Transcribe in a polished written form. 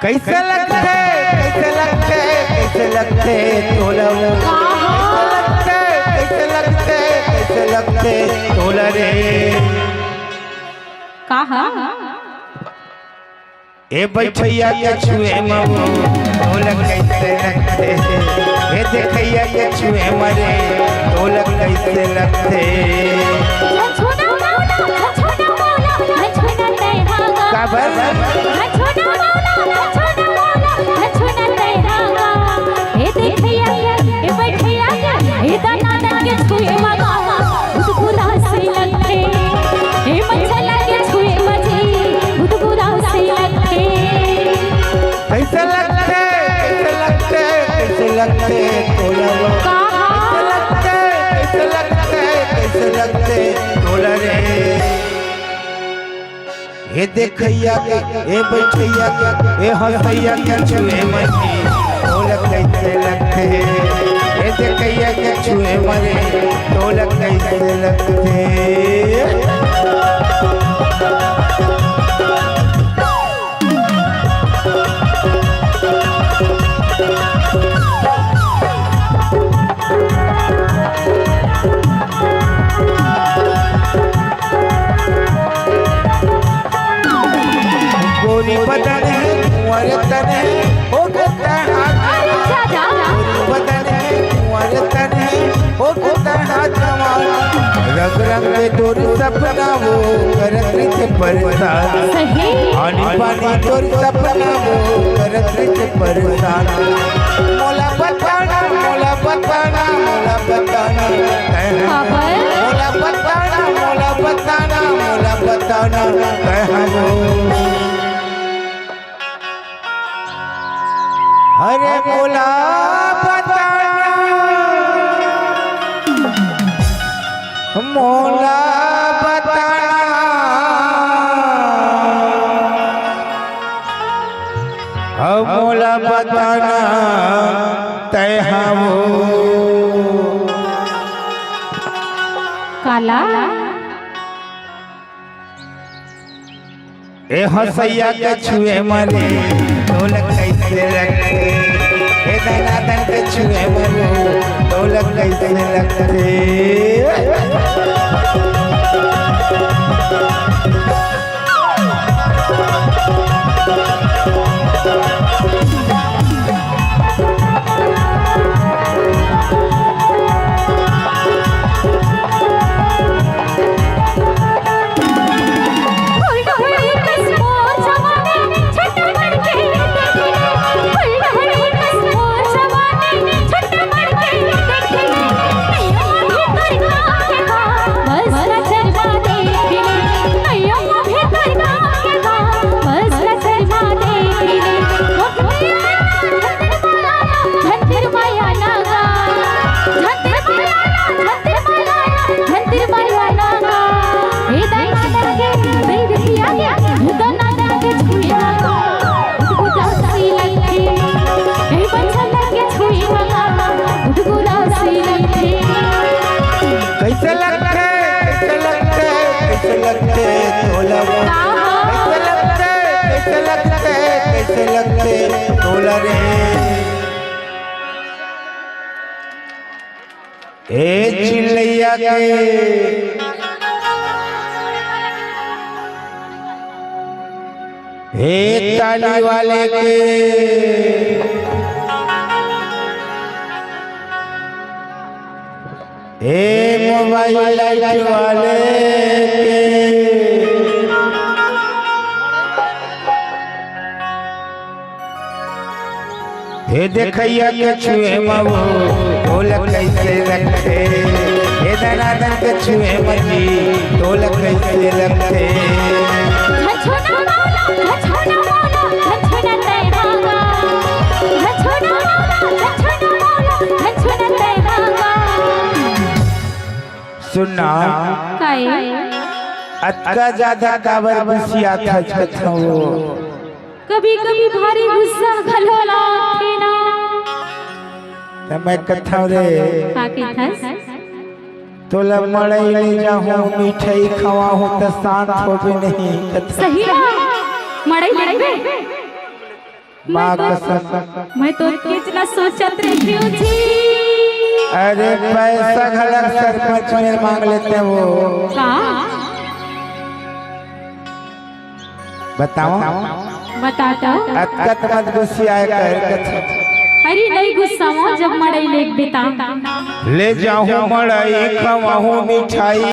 कैसे लगते तोला रे कहा ए बैठैया के छुए मऊ ढोलक कैसे लगते ए देखैया के छुए मरे ढोलक कैसे लगते काबर कैसे लगते तोला रे हे देखैया के ए बैठैया के ए हंसैया के छुए मरे ढोलक कैसे लगते ए देखैया के छुए मरे ढोलक कैसे लगते गोरी बदन है कुंवर तन है हो गता बदन है कुंवर तन है हो गता रंग रंग में डोरी सपना वो करत परेशान आनी पानी डोरी सपना वो करत परेशान मोला बताना मोला बताना मोला बताना मोला बताना मोला बताना मोला बताना कहनो अरे मोला बताना मोला बताना मोला बताना तय हो काला ए हंसैया के छुए मरे ढोलक कैसे लगते ए दनादन के छुए मरे ढोलक कैसे लगते कैसे लगते तोला रे ए चिल्लैया के हे ताली वाले के हे मोबाइल लाइट वाले के हे देखैया के छुए मऊ ढोलक कैसे लगते हे दनादन के छुए मजी ढोलक कैसे लगते सुनना अतका ज्यादा काबर बसिया था कभी कभी भारी गुस्सा खलोला ना मैं कथा रे तोला मड़ई ले जाहूं मिठाई खवाहूं त शांत होबे नहीं सही मड़ई माँ कसम। मैं तो कितना सोचत रही हूँ जी। अरे पैसा घलक सरपंच में मांग लेते हैं वो। का बताओ बता दो। अतकत मत गुस्सियाए कर अरे नहीं गुस्सा हो जब मड़ई लेक बिता ले जाऊं मड़ई खवाऊं मिठाई।